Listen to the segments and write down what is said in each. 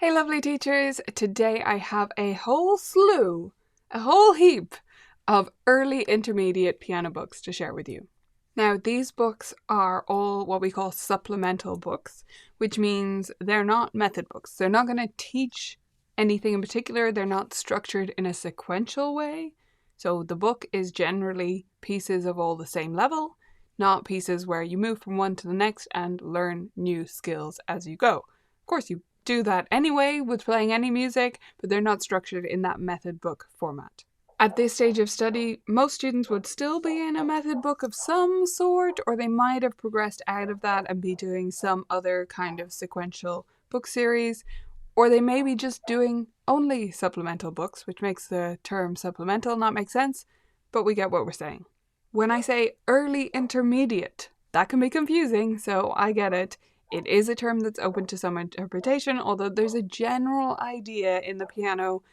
Hey lovely teachers, today I have a whole heap of early intermediate piano books to share with you. Now these books are all what we call supplemental books, which means they're not method books. They're not going to teach anything in particular. They're not structured in a sequential way. So the book is generally pieces of all the same level, not pieces where you move from one to the next and learn new skills as you go. Of course, you do that anyway with playing any music, but they're not structured in that method book format. At this stage of study, most students would still be in a method book of some sort, or they might have progressed out of that and be doing some other kind of sequential book series, or they may be just doing only supplemental books, which makes the term supplemental not make sense, but we get what we're saying. When I say early intermediate, that can be confusing, so I get it. It is a term that's open to some interpretation, although there's a general idea in the piano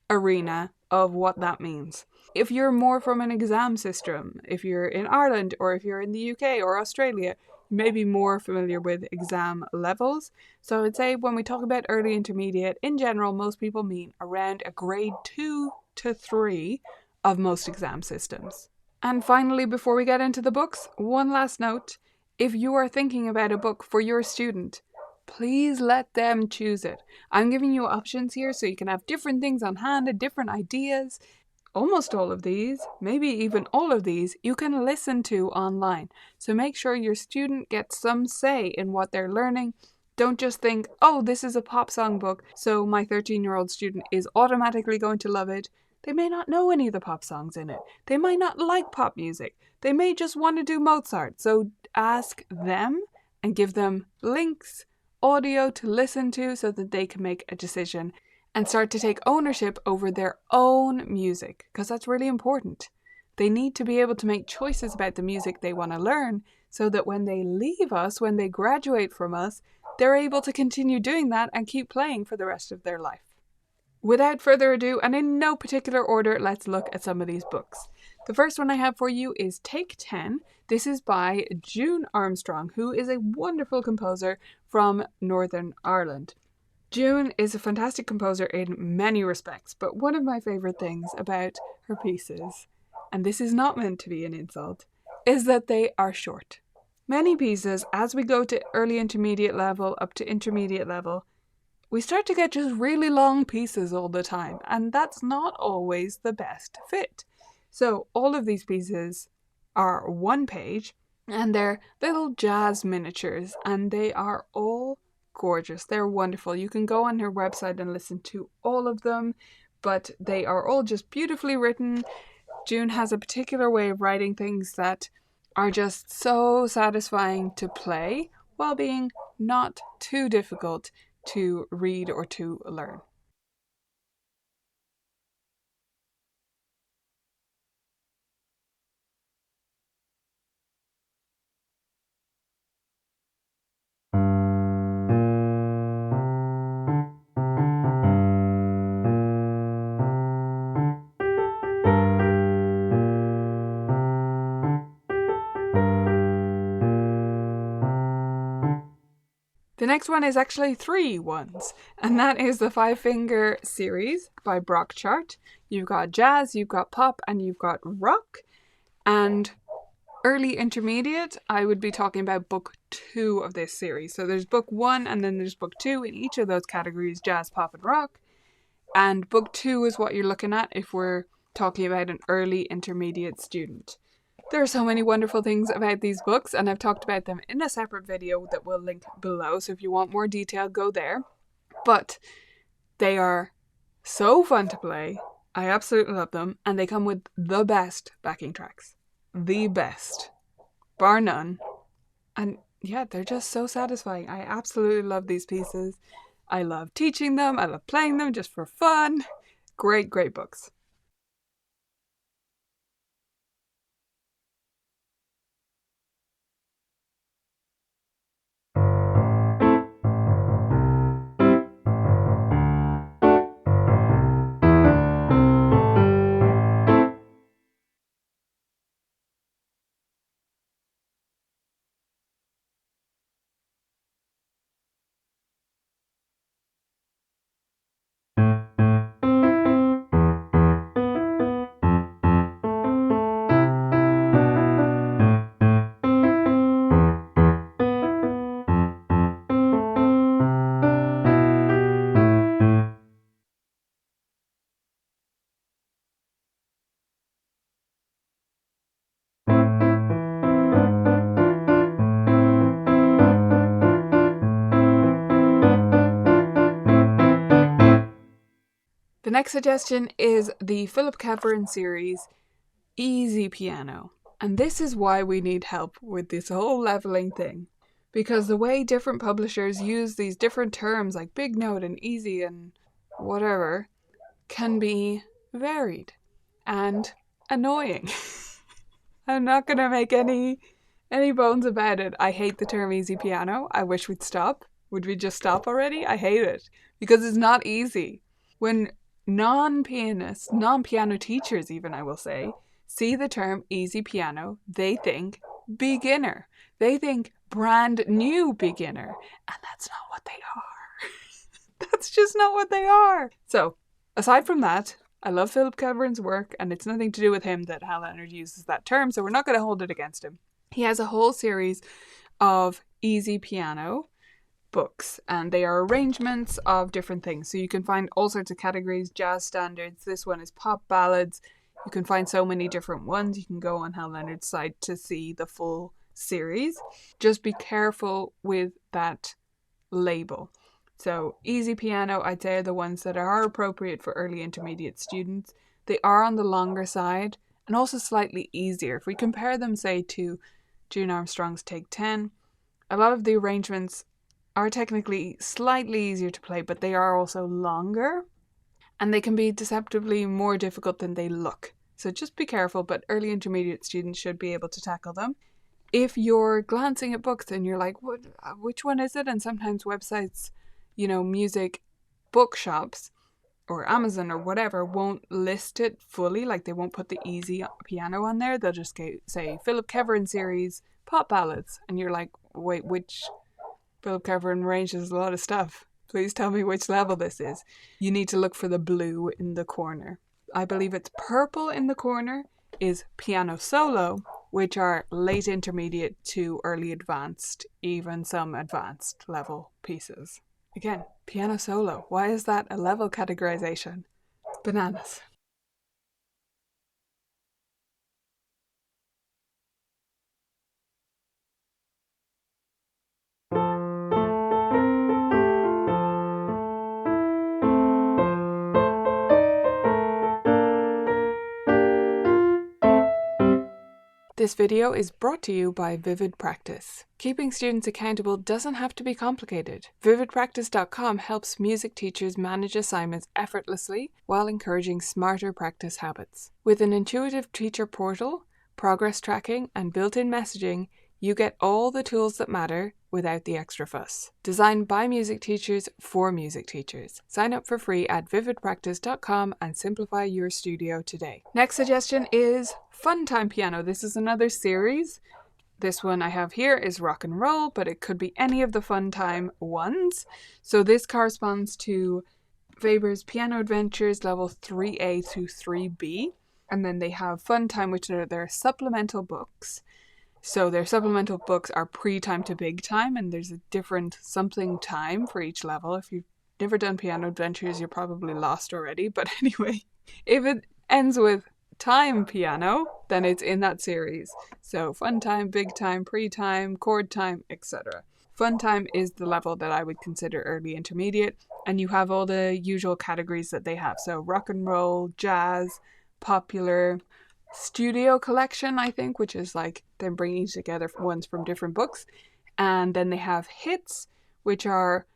arena of what that means. If you're more from an exam system, if you're in Ireland or if you're in the UK or Australia, you may be more familiar with exam levels. So I would say when we talk about early intermediate, in general, most people mean around a grade 2 to 3 of most exam systems. And finally, before we get into the books, one last note. If you are thinking about a book for your student, please let them choose it. I'm giving you options here so you can have different things on hand and different ideas. Almost all of these, maybe even all of these, you can listen to online. So make sure your student gets some say in what they're learning. Don't just think, oh, this is a pop song book, so my 13-year-old student is automatically going to love it. They may not know any of the pop songs in it. They might not like pop music. They may just want to do Mozart. So ask them and give them links, audio to listen to so that they can make a decision and start to take ownership over their own music, because that's really important. They need to be able to make choices about the music they want to learn so that when they leave us, when they graduate from us, they're able to continue doing that and keep playing for the rest of their life. Without further ado, and in no particular order, let's look at some of these books. The first one I have for you is Take 10. This is by June Armstrong, who is a wonderful composer from Northern Ireland. June is a fantastic composer in many respects, but one of my favourite things about her pieces, and this is not meant to be an insult, is that they are short. Many pieces, as we go to early intermediate level up to intermediate level, we start to get just really long pieces all the time, and that's not always the best fit. So all of these pieces are one page, and they're little jazz miniatures, and they are all gorgeous. They're wonderful. You can go on her website and listen to all of them, but they are all just beautifully written. June has a particular way of writing things that are just so satisfying to play while being not too difficult to read or to learn. The next one is actually 3 ones, and that is the Five Finger series by Brockchart. You've got jazz, you've got pop, and you've got rock. And early intermediate, I would be talking about book 2 of this series. So there's book 1 and then there's book 2 in each of those categories, jazz, pop, and rock. And book 2 is what you're looking at if we're talking about an early intermediate student. There are so many wonderful things about these books, and I've talked about them in a separate video that we'll link below, so if you want more detail, go there. But they are so fun to play. I absolutely love them, and they come with the best backing tracks. The best. Bar none. And yeah, they're just so satisfying. I absolutely love these pieces. I love teaching them. I love playing them just for fun. Great, great books. The next suggestion is the Philip Keverin series, Easy Piano. And this is why we need help with this whole leveling thing. Because the way different publishers use these different terms like big note and easy and whatever can be varied and annoying. I'm not going to make any bones about it. I hate the term easy piano. I wish we'd stop. Would we just stop already? I hate it because it's not easy. When non-pianists, non-piano teachers even, I will say, see the term easy piano, they think beginner. They think brand new beginner. And that's not what they are. That's just not what they are. So, aside from that, I love Philip Keverin's work, and it's nothing to do with him that Hal Leonard uses that term, so we're not going to hold it against him. He has a whole series of easy piano books, and they are arrangements of different things. So you can find all sorts of categories, jazz standards. This one is pop ballads. You can find so many different ones. You can go on Hal Leonard's site to see the full series. Just be careful with that label. So easy piano, I'd say, are the ones that are appropriate for early intermediate students. They are on the longer side and also slightly easier. If we compare them, say, to June Armstrong's Take 10, a lot of the arrangements are technically slightly easier to play, but they are also longer and they can be deceptively more difficult than they look. So just be careful, but early intermediate students should be able to tackle them. If you're glancing at books and you're like, which one is it? And sometimes websites, music bookshops or Amazon or whatever won't list it fully. Like they won't put the easy piano on there. They'll just say Philip Keverin series, pop ballads. And you're like, wait, which? Philip Keverin arranges a lot of stuff. Please tell me which level this is. You need to look for the blue in the corner. I believe it's purple in the corner is piano solo, which are late intermediate to early advanced, even some advanced level pieces. Again, piano solo. Why is that a level categorization? Bananas. This video is brought to you by Vivid Practice. Keeping students accountable doesn't have to be complicated. VividPractice.com helps music teachers manage assignments effortlessly while encouraging smarter practice habits. With an intuitive teacher portal, progress tracking, and built-in messaging, you get all the tools that matter without the extra fuss. Designed by music teachers for music teachers. Sign up for free at vividpractice.com and simplify your studio today. Next suggestion is Fun Time Piano. This is another series. This one I have here is rock and roll, but it could be any of the Fun Time ones. So this corresponds to Weber's Piano Adventures level 3A through 3B. And then they have Fun Time, which are their supplemental books. So their supplemental books are pre-time to big time, and there's a different something time for each level. If you've never done Piano Adventures, you're probably lost already. But anyway, if it ends with time piano, then it's in that series. So fun time, big time, pre-time, chord time, etc. Fun time is the level that I would consider early intermediate, and you have all the usual categories that they have. So rock and roll, jazz, popular, studio collection, I think, which is like them bringing together ones from different books. And then they have hits, which are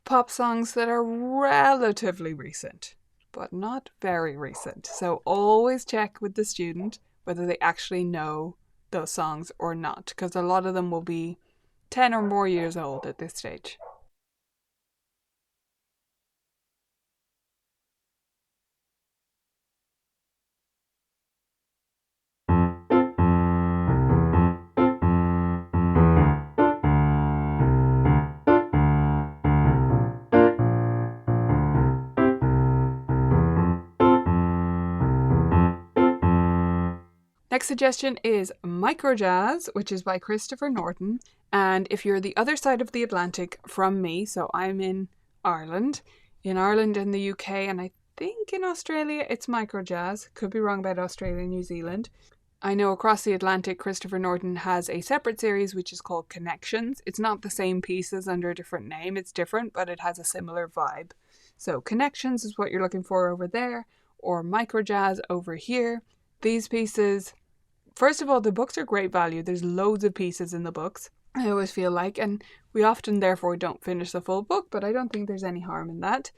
pop songs that are relatively recent, but not very recent. So always check with the student whether they actually know those songs or not, because a lot of them will be 10 or more years old at this stage. Next suggestion is Microjazz, which is by Christopher Norton. And if you're the other side of the Atlantic from me, so I'm in Ireland and the UK, and I think in Australia it's Microjazz. Could be wrong about Australia and New Zealand. I know across the Atlantic, Christopher Norton has a separate series which is called Connections. It's not the same pieces under a different name, it's different, but it has a similar vibe. So Connections is what you're looking for over there, or Microjazz over here. These pieces, first of all, the books are great value. There's loads of pieces in the books, I always feel like, and we often therefore don't finish the full book, but I don't think there's any harm in that.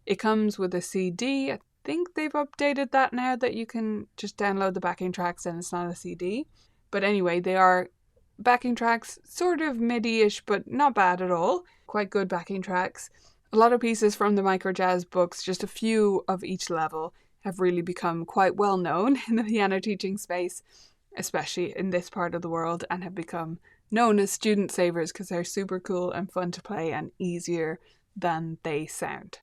It comes with a CD. I think they've updated that now that you can just download the backing tracks and it's not a CD. But anyway, they are backing tracks, sort of MIDI-ish, but not bad at all. Quite good backing tracks. A lot of pieces from the Microjazz books, just a few of each level, have really become quite well known in the piano teaching space, especially in this part of the world, and have become known as student savers because they're super cool and fun to play and easier than they sound.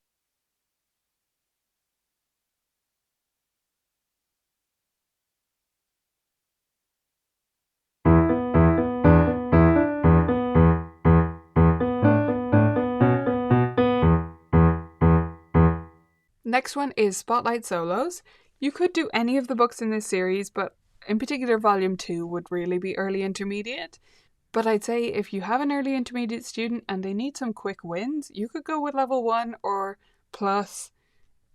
Next one is Spotlight Solos. You could do any of the books in this series, but in particular Volume 2 would really be early intermediate. But I'd say if you have an early intermediate student and they need some quick wins, you could go with level 1 or plus,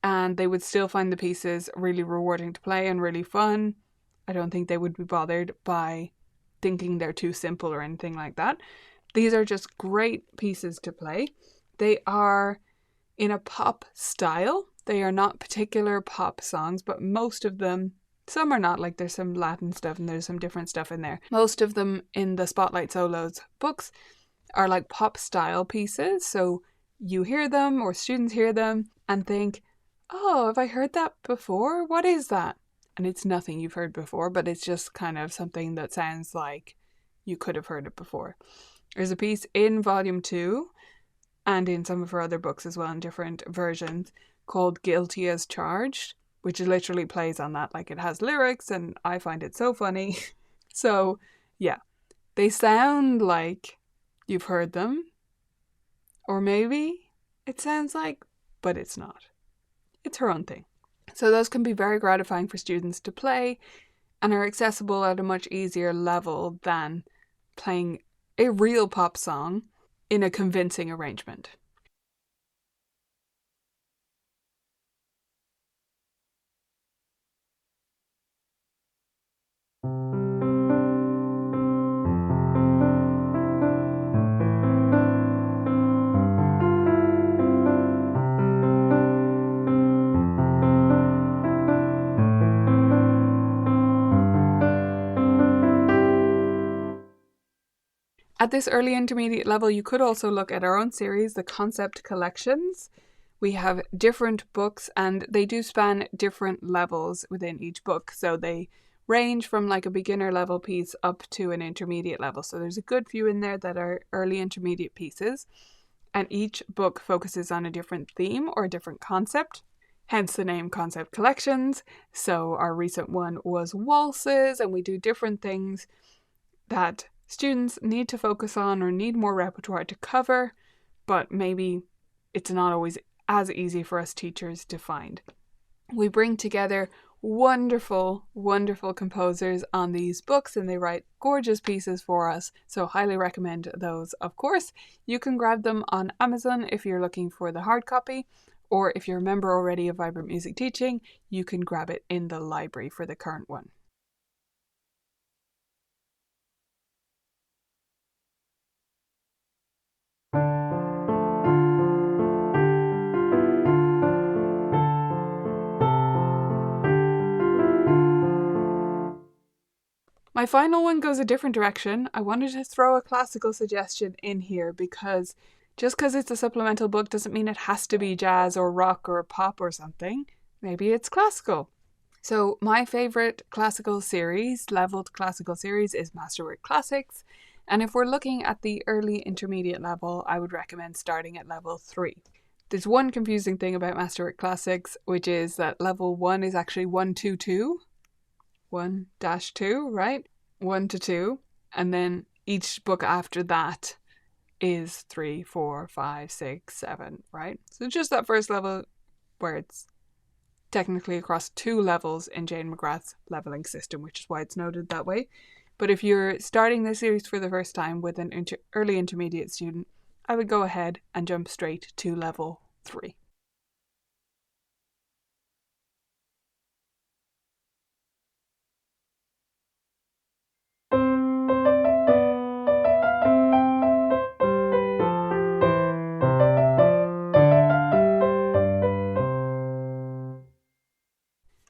and they would still find the pieces really rewarding to play and really fun. I don't think they would be bothered by thinking they're too simple or anything like that. These are just great pieces to play. They are in a pop style. They are not particular pop songs, but most of them, some are not, like there's some Latin stuff and there's some different stuff in there. Most of them in the Spotlight Solos books are like pop style pieces. So you hear them or students hear them and think, oh, have I heard that before? What is that? And it's nothing you've heard before, but it's just kind of something that sounds like you could have heard it before. There's a piece in Volume 2 and in some of her other books as well in different versions called Guilty as Charged, which literally plays on that. Like, it has lyrics and I find it so funny. So yeah, they sound like you've heard them, or maybe it sounds like, but it's not. It's her own thing. So those can be very gratifying for students to play and are accessible at a much easier level than playing a real pop song in a convincing arrangement. At this early intermediate level, you could also look at our own series, the Concept Collections. We have different books and they do span different levels within each book. So they range from like a beginner level piece up to an intermediate level. So there's a good few in there that are early intermediate pieces. And each book focuses on a different theme or a different concept. Hence the name Concept Collections. So our recent one was waltzes, and we do different things that students need to focus on or need more repertoire to cover, but maybe it's not always as easy for us teachers to find. We bring together wonderful, wonderful composers on these books and they write gorgeous pieces for us, so highly recommend those. Of course, you can grab them on Amazon if you're looking for the hard copy, or if you're a member already of Vibrant Music Teaching, you can grab it in the library for the current one. My final one goes a different direction. I wanted to throw a classical suggestion in here because just because it's a supplemental book doesn't mean it has to be jazz or rock or pop or something. Maybe it's classical. So my favorite classical series, leveled classical series, is Masterwork Classics. And if we're looking at the early intermediate level, I would recommend starting at level 3. There's one confusing thing about Masterwork Classics, which is that level 1 is actually 122. 1-2, right? 1 to 2. And then each book after that is 3, 4, 5, 6, 7, right? So just that first level where it's technically across 2 levels in Jane McGrath's leveling system, which is why it's noted that way. But if you're starting this series for the first time with an early intermediate student, I would go ahead and jump straight to level 3.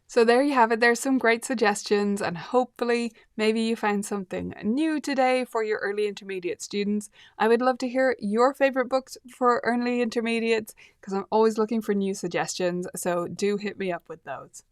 So there you have it. There's some great suggestions, and hopefully maybe you found something new today for your early intermediate students. I would love to hear your favorite books for early intermediates because I'm always looking for new suggestions, so do hit me up with those.